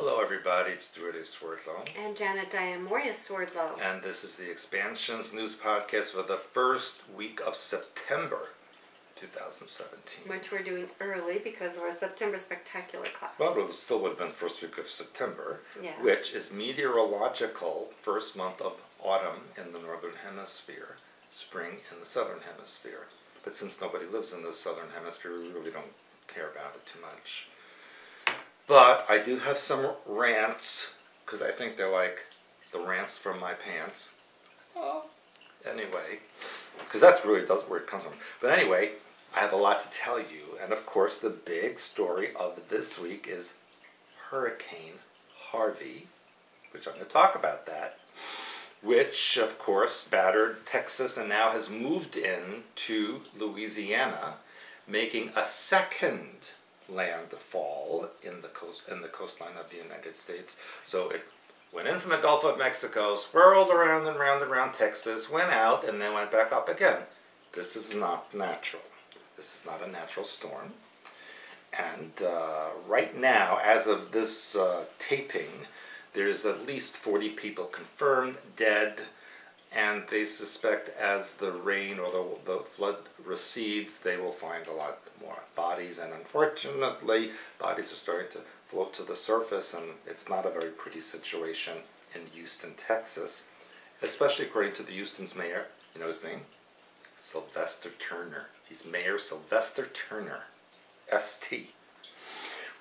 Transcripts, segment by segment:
Hello everybody, it's Druid Swordlow. And Janet Diamoria Swordlow. And this is the Expansions News Podcast for the first week of September 2017. Which we're doing early because of our September Spectacular class. Well, it still would have been first week of September, yeah. Which is meteorological first month of autumn in the Northern Hemisphere, spring in the Southern Hemisphere. But since nobody lives in the Southern Hemisphere, we really don't care about it too much. But I do have some rants, because I think they're like the rants from my pants. Anyway, because that's really where it comes from. But anyway, I have a lot to tell you. And of course, the big story of this week is Hurricane Harvey, which I'm going to talk about that, which of course battered Texas and now has moved in to Louisiana, making a second landfall in the coastline of the United States. So it went in from the Gulf of Mexico, swirled around and round and round Texas, went out, and then went back up again. This is not natural. This is not a natural storm. And right now, as of this taping, there's at least 40 people confirmed dead, and they suspect as the rain or the flood recedes, they will find a lot more bodies. And unfortunately, bodies are starting to float to the surface, and it's not a very pretty situation in Houston, Texas, especially according to the Houston's mayor. You know his name? Sylvester Turner. He's Mayor Sylvester Turner, ST.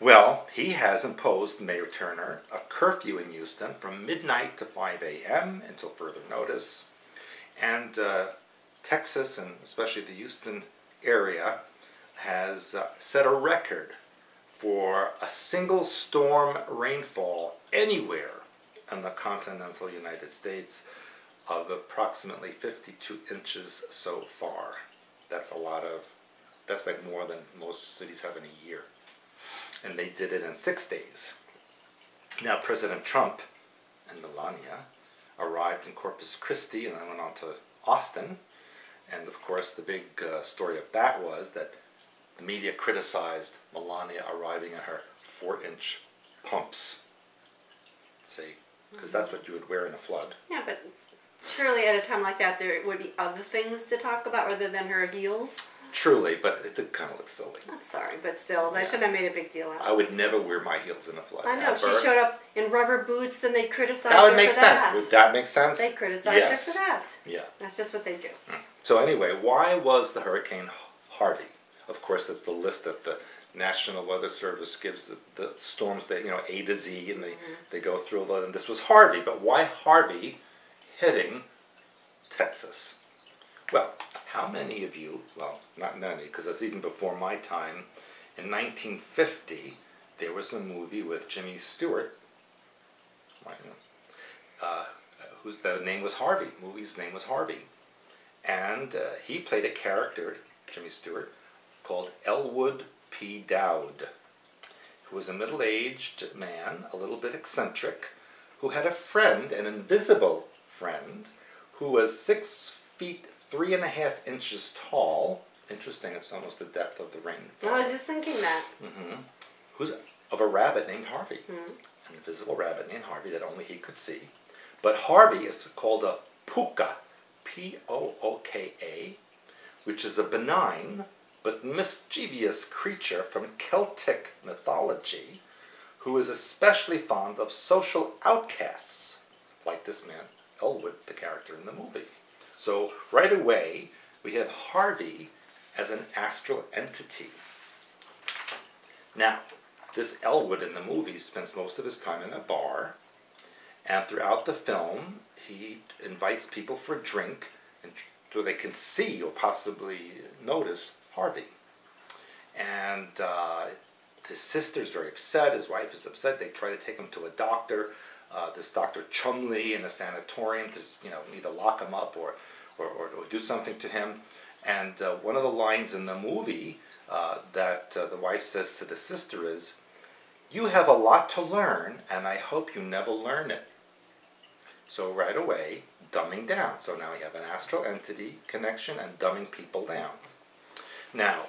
Well, he has imposed, Mayor Turner, a curfew in Houston from midnight to 5 a.m. until further notice. And Texas, and especially the Houston area, has set a record for a single storm rainfall anywhere in the continental United States of approximately 52 inches so far. That's that's like more than most cities have in a year. And they did it in 6 days. Now, President Trump and Melania arrived in Corpus Christi and then went on to Austin. And of course, the big story of that was that the media criticized Melania arriving in her 4-inch pumps. See? Because that's what you would wear in a flood. Yeah, but surely at a time like that, there would be other things to talk about other than her heels. Truly, but it did kind of look silly. I'm sorry, but still, they shouldn't have made a big deal out of it. I would never wear my heels in a flood. I know, ever. she showed up in rubber boots and they criticized That would her make for sense. that. Would that make sense? They criticized her for that. Yeah. That's just what they do. So anyway, why was the Hurricane Harvey? Of course, that's the list that the National Weather Service gives the storms that, you know, A to Z, and they go through a lot. And this was Harvey, but why Harvey hitting Texas? Well, how many of you, well, not many, because that's even before my time, in 1950, there was a movie with Jimmy Stewart, whose name was Harvey. Movie's name was Harvey. And he played a character, Jimmy Stewart, called Elwood P. Dowd, who was a middle-aged man, a little bit eccentric, who had a friend, an invisible friend, who was 6 feet 3.5 inches tall. Interesting, it's almost the depth of the rainfall. I was just thinking that. Who's of a rabbit named Harvey. An invisible rabbit named Harvey that only he could see. But Harvey is called a puka, P-O-O-K-A, which is a benign but mischievous creature from Celtic mythology who is especially fond of social outcasts, like this man, Elwood, the character in the movie. So right away, we have Harvey as an astral entity. Now, this Elwood in the movie spends most of his time in a bar, and throughout the film, he invites people for a drink and so they can see or possibly notice Harvey. And his sister's very upset, his wife is upset, they try to take him to a doctor, this Dr. Chumley in a sanatorium to, you know, either lock him up or do something to him. And one of the lines in the movie that the wife says to the sister is, "You have a lot to learn, and I hope you never learn it." So right away, dumbing down. So now we have an astral entity connection and dumbing people down. Now,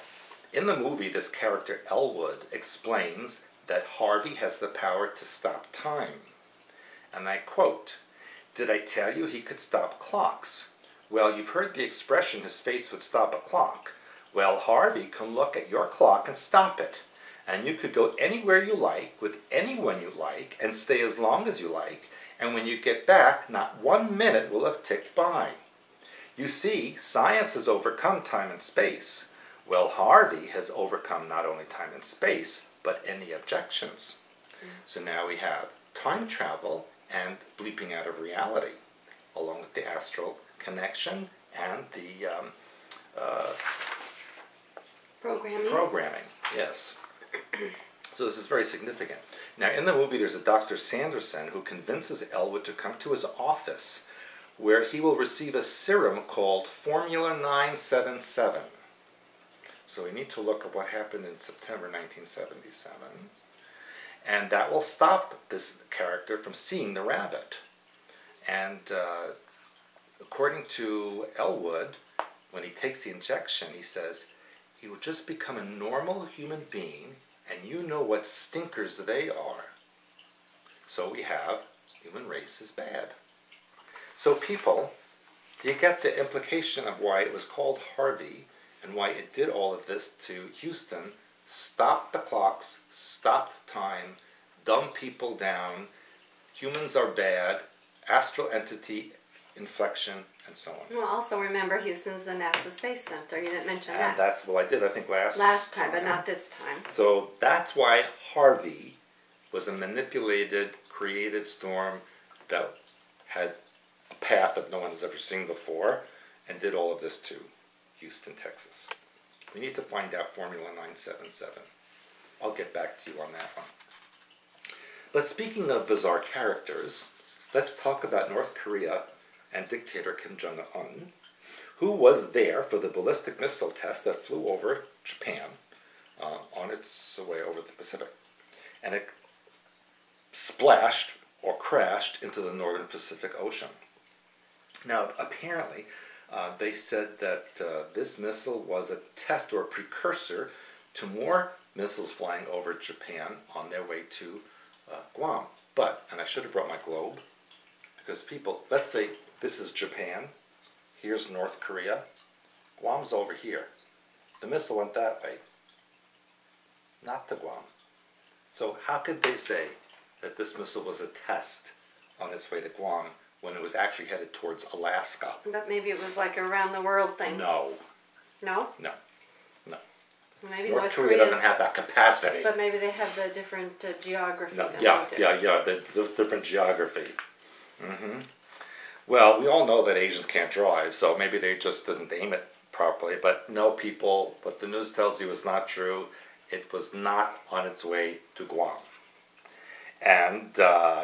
in the movie, this character Elwood explains that Harvey has the power to stop time. And I quote, "Did I tell you he could stop clocks? Well, you've heard the expression, his face would stop a clock. Well, Harvey can look at your clock and stop it. And you could go anywhere you like, with anyone you like, and stay as long as you like, and when you get back, not 1 minute will have ticked by. You see, science has overcome time and space. Well, Harvey has overcome not only time and space, but any objections." So now we have time travel and bleeping out of reality, along with the astral connection and the programming. Yes. So this is very significant. Now in the movie there's a Dr. Sanderson who convinces Elwood to come to his office where he will receive a serum called Formula 977. So we need to look at what happened in September 1977. And that will stop this character from seeing the rabbit. And according to Elwood, when he takes the injection, he says, "He will just become a normal human being, and you know what stinkers they are." So we have human race is bad. So people, do you get the implication of why it was called Harvey and why it did all of this to Houston? Stopped the clocks, stopped time, dumb people down, humans are bad, astral entity, inflection, and so on. Well, also remember Houston's the NASA Space Center. You didn't mention And that. that's, well, I did, I think, Last time, but not this time. So that's why Harvey was a manipulated, created storm that had a path that no one has ever seen before and did all of this to Houston, Texas. We need to find out Formula 977. I'll get back to you on that one. But speaking of bizarre characters, let's talk about North Korea and dictator Kim Jong-un, who was there for the ballistic missile test that flew over Japan on its way over the Pacific. And it splashed or crashed into the northern Pacific Ocean. Now, apparently, they said that this missile was a test or a precursor to more missiles flying over Japan on their way to Guam. But, and I should have brought my globe, because people, let's say this is Japan, here's North Korea, Guam's over here. The missile went that way, not to Guam. So how could they say that this missile was a test on its way to Guam when it was actually headed towards Alaska? But maybe it was like a around the world thing. No. No? No. No. Maybe North Korea doesn't have that capacity. But maybe they have the different geography. No, yeah, the different geography. Well, we all know that Asians can't drive, so maybe they just didn't aim it properly. But no, people, what the news tells you is not true. It was not on its way to Guam. And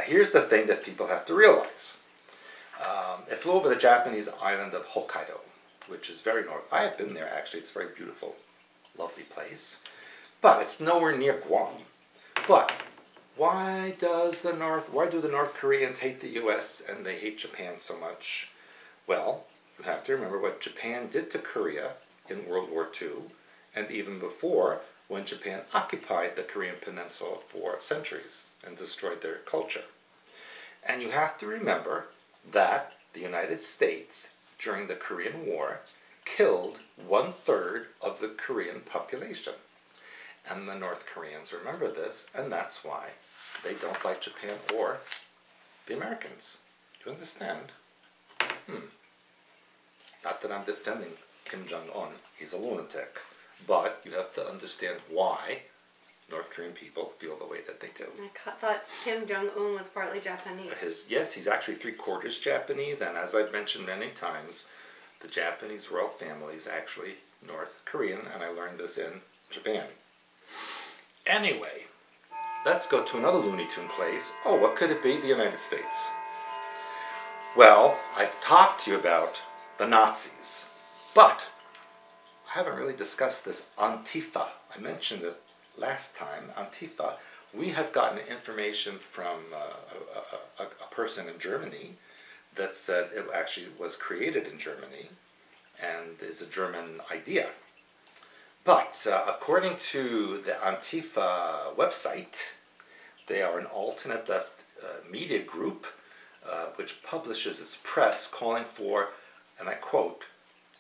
here's the thing that people have to realize. It flew over the Japanese island of Hokkaido, which is very north. I have been there, actually. It's a very beautiful, lovely place. But it's nowhere near Guam. But why do the North Koreans hate the U.S. and they hate Japan so much? Well, you have to remember what Japan did to Korea in World War II, and even before, when Japan occupied the Korean Peninsula for centuries and destroyed their culture. And you have to remember that the United States, during the Korean War, killed 1/3 of the Korean population. And the North Koreans remember this, and that's why they don't like Japan or the Americans. Do you understand? Not that I'm defending Kim Jong-un. He's a lunatic. But you have to understand why North Korean people feel the way that they do. I thought Kim Jong-un was partly Japanese. Yes, he's actually 3/4 Japanese, and as I've mentioned many times, the Japanese royal family is actually North Korean, and I learned this in Japan. Anyway, let's go to another Looney Tune place. Oh, what could it be? The United States. Well, I've talked to you about the Nazis, but I haven't really discussed this Antifa. I mentioned it last time. Antifa, we have gotten information from a person in Germany that said it actually was created in Germany and is a German idea. But according to the Antifa website, they are an alternate left media group which publishes its press calling for, and I quote,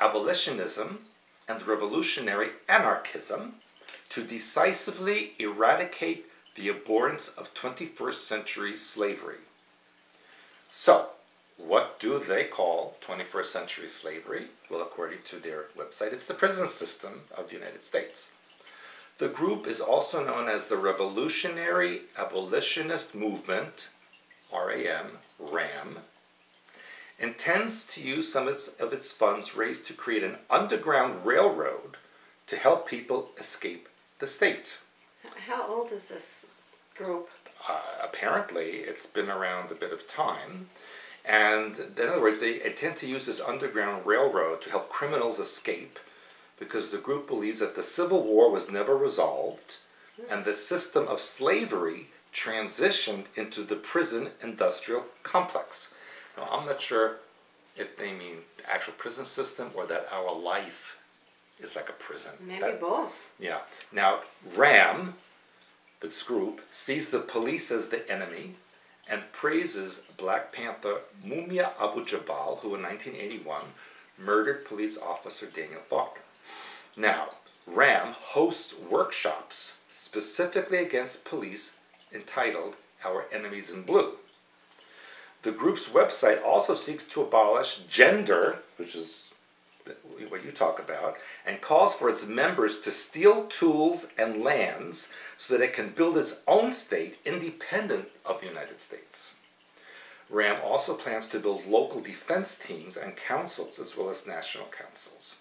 abolitionism and revolutionary anarchism to decisively eradicate the abhorrence of 21st century slavery. So, what do they call 21st century slavery? Well, according to their website, it's the prison system of the United States. The group is also known as the Revolutionary Abolitionist Movement, RAM, intends to use some of its funds raised to create an underground railroad to help people escape the state. How old is this group? Apparently, it's been around a bit of time. And in other words, they intend to use this underground railroad to help criminals escape because the group believes that the Civil War was never resolved and the system of slavery transitioned into the prison industrial complex. Now, I'm not sure if they mean the actual prison system or that our life is like a prison. Maybe both. Yeah. Now, RAM, this group, sees the police as the enemy and praises Black Panther Mumia Abu-Jamal, who in 1981 murdered police officer Daniel Faulkner. Now, RAM hosts workshops specifically against police entitled Our Enemies in Blue. The group's website also seeks to abolish gender, which is what you talk about, and calls for its members to steal tools and lands so that it can build its own state independent of the United States. RAM also plans to build local defense teams and councils as well as national councils.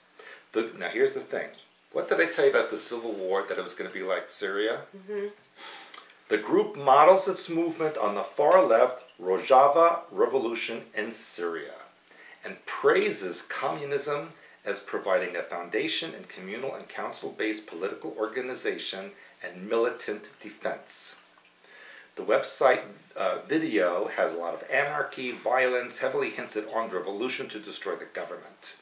Now here's the thing. What did I tell you about the Civil War, that it was going to be like Syria? Mm-hmm. The group models its movement on the far-left Rojava revolution in Syria and praises communism as providing a foundation in communal and council-based political organization and militant defense. The website video has a lot of anarchy, violence, heavily hints at armed revolution to destroy the government.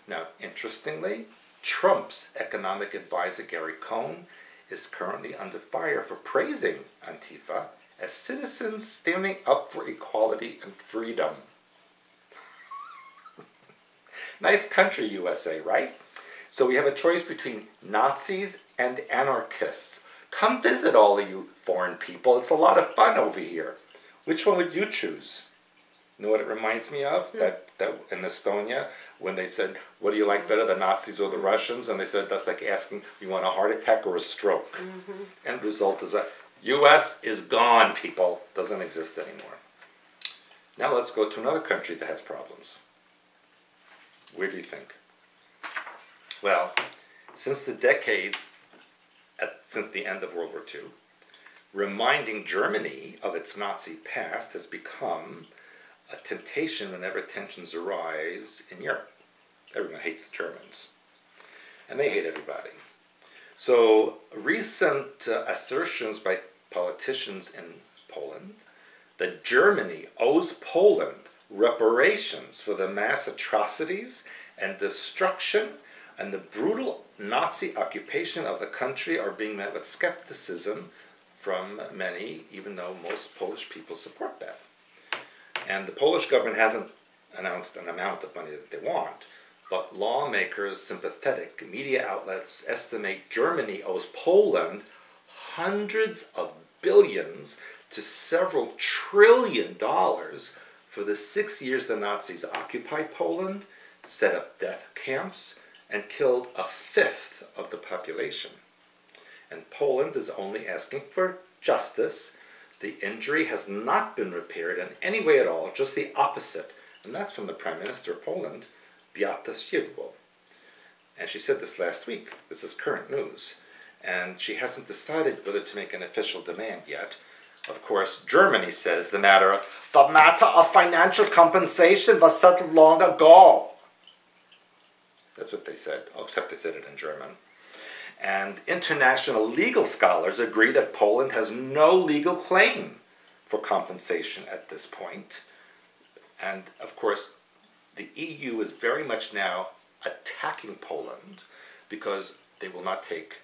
Now, interestingly, Trump's economic advisor Gary Cohn is currently under fire for praising Antifa as citizens standing up for equality and freedom. Nice country, USA, right? So we have a choice between Nazis and anarchists. Come visit, all of you foreign people. It's a lot of fun over here. Which one would you choose? You know what it reminds me of? That in Estonia, when they said, what do you like better, the Nazis or the Russians? And they said, that's like asking, you want a heart attack or a stroke? Mm-hmm. End result is that U.S. is gone, people. Doesn't exist anymore. Now let's go to another country that has problems. Where do you think? Well, since the end of World War II, reminding Germany of its Nazi past has become a temptation whenever tensions arise in Europe. Everyone hates the Germans, and they hate everybody. So recent assertions by politicians in Poland that Germany owes Poland reparations for the mass atrocities and destruction and the brutal Nazi occupation of the country are being met with skepticism from many, even though most Polish people support that. And the Polish government hasn't announced an amount of money that they want, but lawmakers, sympathetic media outlets estimate Germany owes Poland hundreds of billions to several trillion dollars for the 6 years the Nazis occupied Poland, set up death camps, and killed a fifth of the population. And Poland is only asking for justice. The injury has not been repaired in any way at all, just the opposite. And that's from the Prime Minister of Poland, Beata Szydło. And she said this last week. This is current news. And she hasn't decided whether to make an official demand yet. Of course, Germany says the matter of financial compensation was settled long ago. That's what they said, except they said it in German. And international legal scholars agree that Poland has no legal claim for compensation at this point. And of course, the EU is very much now attacking Poland because they will not take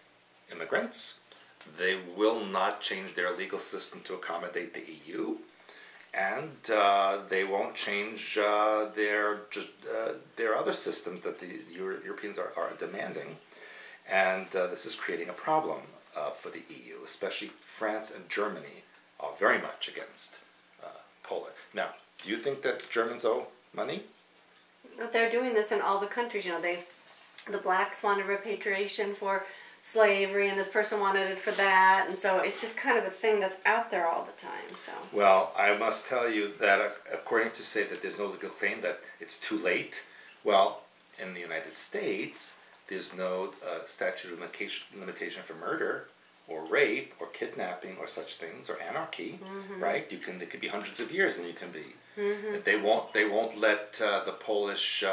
immigrants. They will not change their legal system to accommodate the EU. And they won't change their other systems that the Europeans are demanding. And this is creating a problem for the EU, especially France and Germany are very much against Poland. Now, do you think that Germans owe money? But they're doing this in all the countries. You know, the blacks wanted repatriation for slavery, and this person wanted it for that, and so it's just kind of a thing that's out there all the time. So. Well, I must tell you that according to say that there's no legal claim, that it's too late. Well, in the United States, there's no statute of limitation for murder or rape or kidnapping or such things or anarchy, right? It could be hundreds of years, and you can be. They won't let the Polish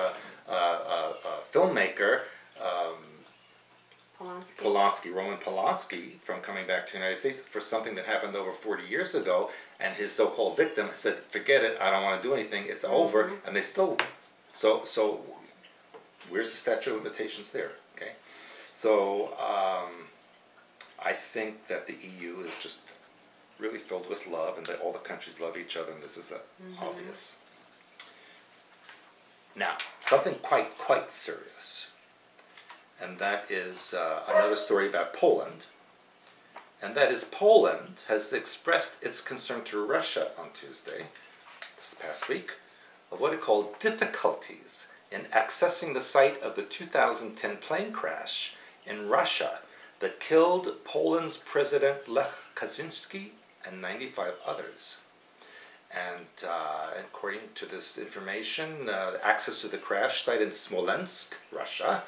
filmmaker. Roman Polanski, from coming back to the United States for something that happened over 40 years ago, and his so-called victim said, forget it, I don't want to do anything, it's over, and they still, so where's the statute of limitations there, okay? So, I think that the EU is just really filled with love, and that all the countries love each other, and this is obvious. Now, something quite serious. And that is another story about Poland. And that is Poland has expressed its concern to Russia on Tuesday, this past week, of what it called difficulties in accessing the site of the 2010 plane crash in Russia that killed Poland's President Lech Kaczynski and 95 others. And according to this information, access to the crash site in Smolensk, Russia,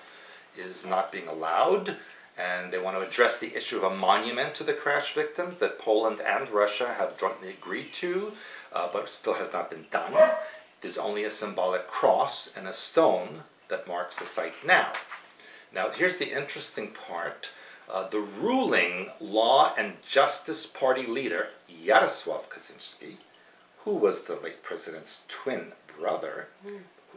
is not being allowed, and they want to address the issue of a monument to the crash victims that Poland and Russia have jointly agreed to, but still has not been done. There's only a symbolic cross and a stone that marks the site now. Now, here's the interesting part. The ruling Law and Justice Party leader, Jarosław Kaczynski, who was the late president's twin brother,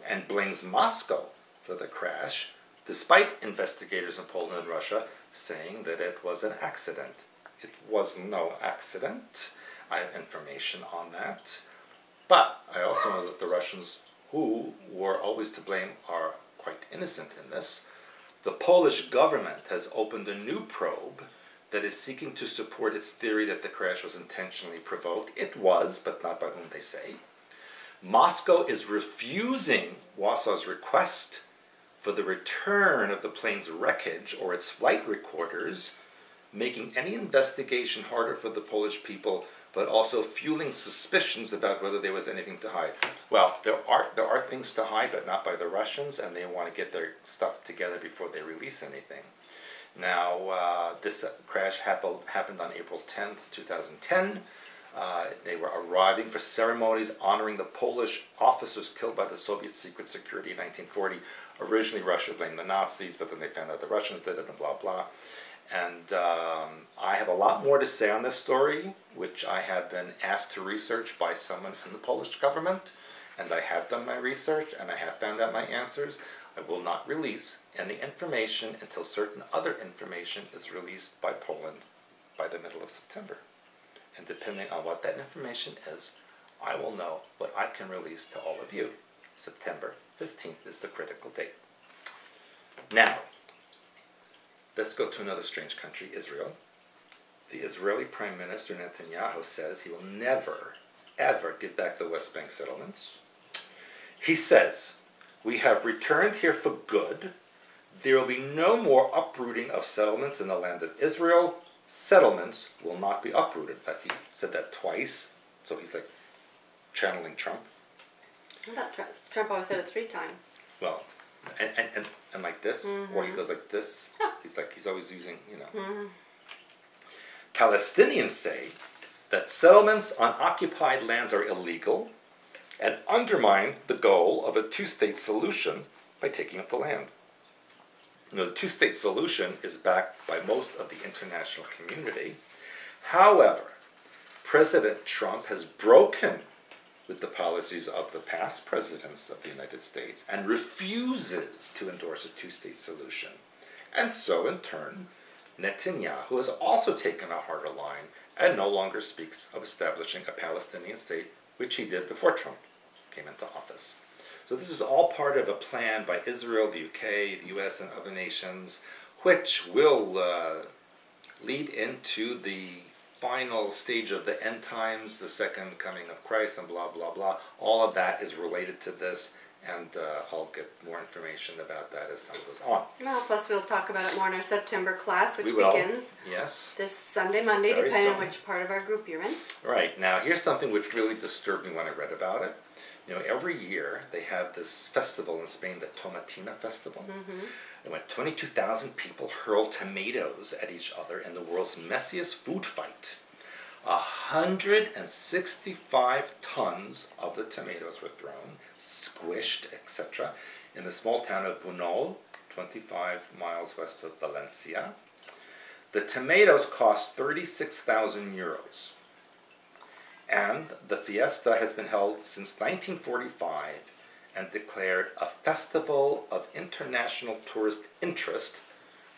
and blames Moscow for the crash, despite investigators in Poland and Russia saying that it was an accident. It was no accident. I have information on that. But I also know that the Russians, who were always to blame, are quite innocent in this. The Polish government has opened a new probe that is seeking to support its theory that the crash was intentionally provoked. It was, but not by whom they say. Moscow is refusing Warsaw's request for the return of the plane's wreckage or its flight recorders, making any investigation harder for the Polish people, but also fueling suspicions about whether there was anything to hide. Well, there are things to hide, but not by the Russians, and they want to get their stuff together before they release anything. Now, this crash happened on April 10th, 2010. They were arriving for ceremonies honoring the Polish officers killed by the Soviet secret security in 1940. Originally, Russia blamed the Nazis, but then they found out the Russians did it, and blah, blah. And I have a lot more to say on this story, which I have been asked to research by someone in the Polish government, and I have done my research, and I have found out my answers. I will not release any information until certain other information is released by Poland by the middle of September. And depending on what that information is, I will know what I can release to all of you. September 15th is the critical date. Now, let's go to another strange country, Israel. The Israeli Prime Minister Netanyahu says he will never, ever give back the West Bank settlements. He says, "We have returned here for good. There will be no more uprooting of settlements in the land of Israel. Settlements will not be uprooted." Like he said that twice, so he's like channeling Trump. I thought Trump always said it 3 times. Well, and like this, or he goes like this. Oh. He's always using, you know. Palestinians say that settlements on occupied lands are illegal and undermine the goal of a 2-state solution by taking up the land. You know, the 2-state solution is backed by most of the international community. However, President Trump has broken with the policies of the past presidents of the United States and refuses to endorse a 2-state solution. And so, in turn, Netanyahu has also taken a harder line and no longer speaks of establishing a Palestinian state, which he did before Trump came into office. So this is all part of a plan by Israel, the UK, the US, and other nations, which will lead into the final stage of the end times, the second coming of Christ, and blah, blah, blah. All of that is related to this, and I'll get more information about that as time goes on. Well, plus we'll talk about it more in our September class, which We will. begins Yes. this Sunday, Monday, Very depending on soon. which part of our group you're in. Right. Now, here's something which really disturbed me when I read about it. You know, every year they have this festival in Spain, the Tomatina Festival. And when 22,000 people hurl tomatoes at each other in the world's messiest food fight, 165 tons of the tomatoes were thrown, squished, etc., in the small town of Bunol, 25 miles west of Valencia. The tomatoes cost 36,000 euros. And the fiesta has been held since 1945 and declared a festival of international tourist interest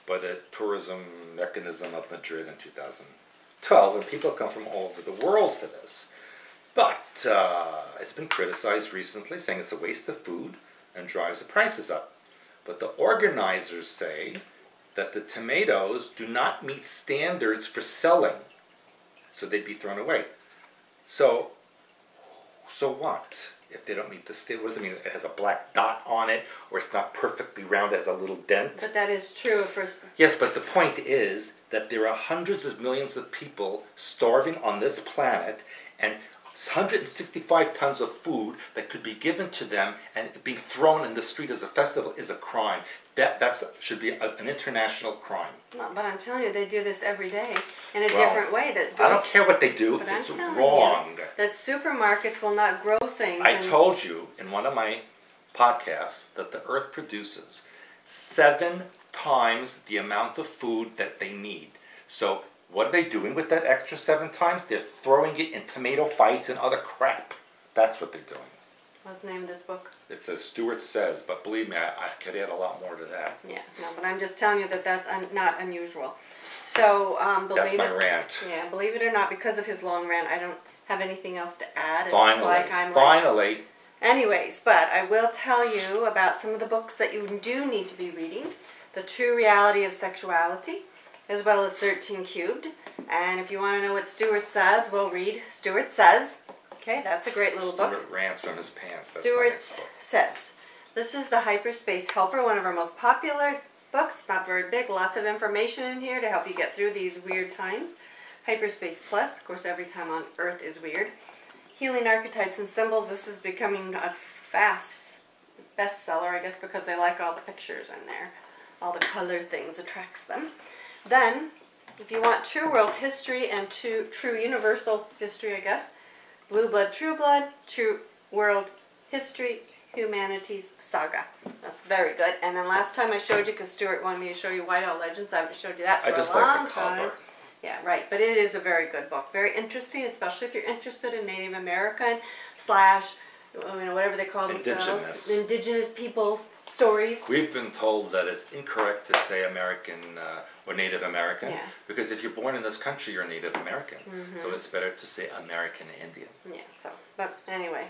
by the Tourism Mechanism of Madrid in 2012. And people come from all over the world for this. But it's been criticized recently, saying it's a waste of food and drives the prices up. But the organizers say that the tomatoes do not meet standards for selling, so they'd be thrown away. So what? If they don't meet the standard, what does it mean? It has a black dot on it, or it's not perfectly round, it has a little dent? But that is true. Yes, but the point is that there are hundreds of millions of people starving on this planet, and 165 tons of food that could be given to them and being thrown in the street as a festival is a crime. That should be an international crime. No, but I'm telling you, they do this every day in a different way. I don't care what they do. But It's I'm telling wrong. you that supermarkets will not grow things. I told you in one of my podcasts that the earth produces 7 times the amount of food that they need. So what are they doing with that extra 7 times? They're throwing it in tomato fights and other crap. That's what they're doing. What's the name of this book? It says Stewart Says, but believe me, I could add a lot more to that. Yeah, no, but I'm just telling you that that's not unusual. So, That's my rant. Yeah, believe it or not, because of his long rant, I don't have anything else to add. Finally. Anyways, but I will tell you about some of the books that you do need to be reading. The True Reality of Sexuality, as well as 13 Cubed. And if you want to know what Stewart says, we'll read Stewart Says. Okay, that's a great little book. Stewart rants from his pants. Stewart Says. This is the Hyperspace Helper, one of our most popular books. Not very big, lots of information in here to help you get through these weird times. Hyperspace Plus, of course, every time on Earth is weird. Healing Archetypes and Symbols. This is becoming a fast bestseller, I guess, because they like all the pictures in there. All the color things attracts them. Then, if you want true world history and true universal history, I guess, Blue Blood, True Blood, True World History, Humanities Saga. That's very good. And then last time I showed you, because Stuart wanted me to show you Whiteout Legends, I haven't showed you that for a long time. I just like the cover. Yeah, right. But it is a very good book. Very interesting, especially if you're interested in Native American / whatever they call themselves. Indigenous people stories. We've been told that it's incorrect to say American or Native American, because if you're born in this country, you're Native American. So it's better to say American Indian. Yeah, but anyway.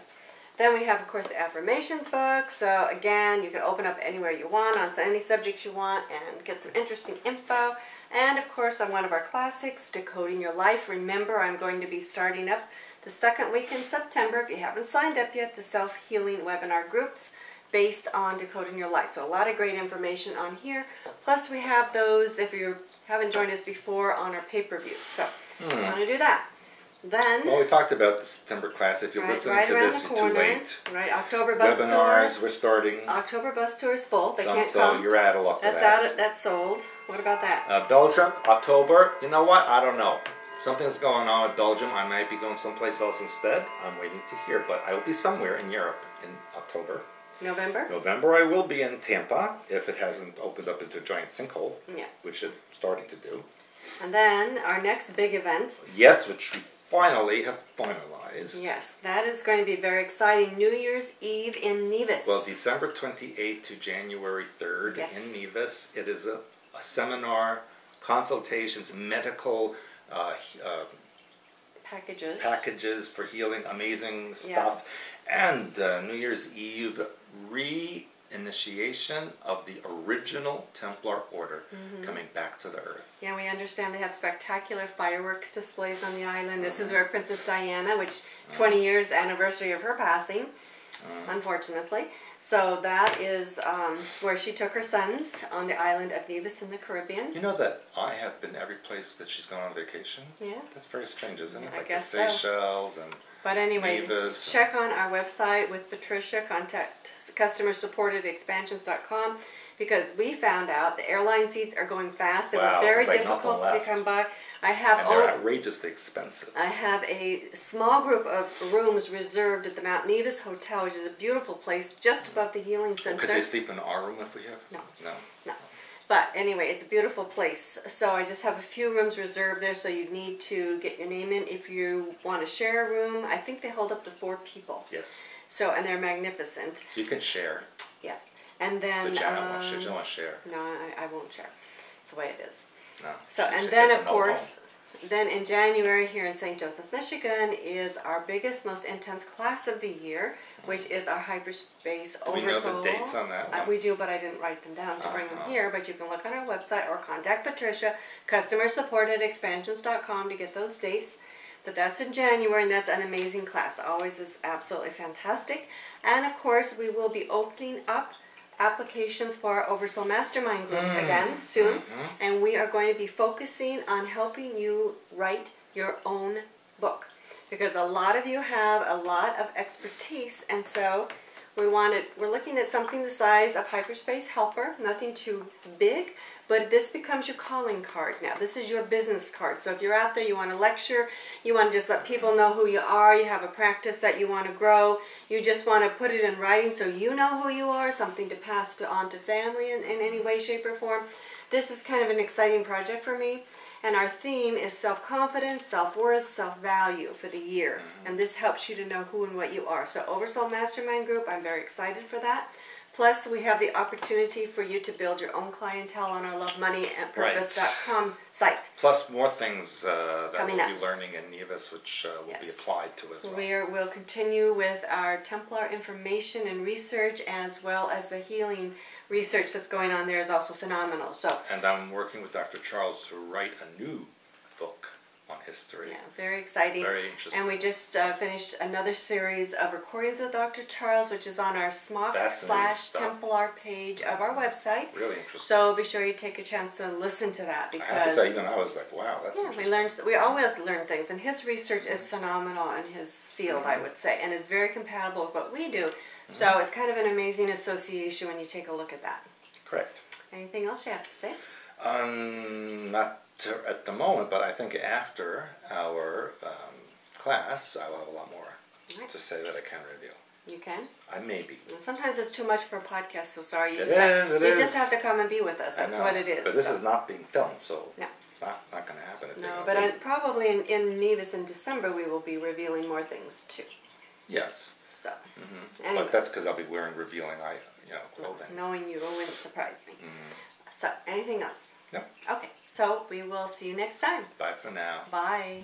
Then we have, of course, the affirmations book. So again, you can open up anywhere you want on any subject you want and get some interesting info. And of course, on one of our classics, Decoding Your Life. Remember, I'm going to be starting up the second week in September, if you haven't signed up yet, the self-healing webinar groups based on Decoding Your Life. So a lot of great information on here. Plus we have those, if you haven't joined us before, on our pay-per-views. So I'm going to do that. Then, well, we talked about the September class. If you're listening to this, you're too late. Right, October bus tour. Webinars, we're starting. October bus tour is full. They can't so come. You're out of luck for that. That's sold. What about that? Belgium, October. You know what? I don't know. Something's going on with Belgium. I might be going someplace else instead. I'm waiting to hear, but I will be somewhere in Europe in October. November I will be in Tampa, if it hasn't opened up into a giant sinkhole, which is starting to do. And then our next big event. Yes, which we finally have finalized. Yes, that is going to be very exciting. New Year's Eve in Nevis. Well, December 28th to January 3rd in Nevis. It is a a seminar, consultations, medical packages for healing, amazing stuff, and New Year's Eve reinitiation of the original Templar Order coming back to the earth. Yeah, we understand they have spectacular fireworks displays on the island. This is where Princess Diana, which 20 years anniversary of her passing, unfortunately. So that is where she took her sons on the island of Nevis in the Caribbean. You know that I have been every place that she's gone on vacation? Yeah. That's very strange, isn't it? I Like guess the Seychelles and But anyways, Nevis. check on our website with Patricia, contact customer-support@expansions.com, because we found out the airline seats are going fast. They were very difficult to come by. And they're outrageously expensive. I have a small group of rooms reserved at the Mount Nevis Hotel, which is a beautiful place just above the Healing Center. Could they sleep in our room if we have? No. No. No. But anyway, it's a beautiful place. So I just have a few rooms reserved there, so you need to get your name in if you want to share a room. I think they hold up to 4 people. Yes. So, and they're magnificent. So you can share. Yeah. And then... But Janet won't share. She won't share. No, I won't share. It's the way it is. No. So, and then of course, then in January here in St. Joseph, Michigan is our biggest, most intense class of the year, which is our Hyperspace Oversoul. Do we know the dates on that one? We do, but I didn't write them down to bring them here, but you can look on our website or contact Patricia, customer-support@expansions.com to get those dates. But that's in January, and that's an amazing class. Always is absolutely fantastic. And of course, we will be opening up applications for our Oversoul Mastermind group again soon. And we are going to be focusing on helping you write your own book, because a lot of you have a lot of expertise, and so we're looking at something the size of Hyperspace Helper, nothing too big, but this becomes your calling card now. This is your business card. So if you're out there, you want to lecture, you want to just let people know who you are, you have a practice that you want to grow, you just want to put it in writing so you know who you are, something to pass on to family in any way, shape, or form. This is kind of an exciting project for me. And our theme is self-confidence, self-worth, self-value for the year. And this helps you to know who and what you are. So Oversoul Mastermind Group, I'm very excited for that. Plus, we have the opportunity for you to build your own clientele on our lovemoneyandpurpose.com site. Plus more things that Coming we'll up. be learning in Nevis, which will be applied to as well. We'll continue with our Templar information and research, as well as the healing research that's going on there is also phenomenal. So, and I'm working with Dr. Charles to write a new book on history. Yeah, very exciting. Very interesting. And we just finished another series of recordings with Dr. Charles, which is on our SMOC/Templar page of our website. Really interesting. So be sure you take a chance to listen to that, because I have to say, even I was like, wow, that's interesting. we always learn things, and his research is phenomenal in his field, I would say, and is very compatible with what we do. So it's kind of an amazing association when you take a look at that. Correct. Anything else you have to say? Not at the moment, but I think after our class, I will have a lot more to say that I can reveal. You can? I may be. And sometimes it's too much for a podcast, so sorry. You It just have to come and be with us. That's what it is. But this is not being filmed, so no. it's not going to happen. No, but probably in Nevis in December we will be revealing more things too. Yes. So, anyway. But that's because I'll be wearing revealing clothing. Knowing you, it wouldn't surprise me. So, anything else? No. Okay, so we will see you next time. Bye for now. Bye.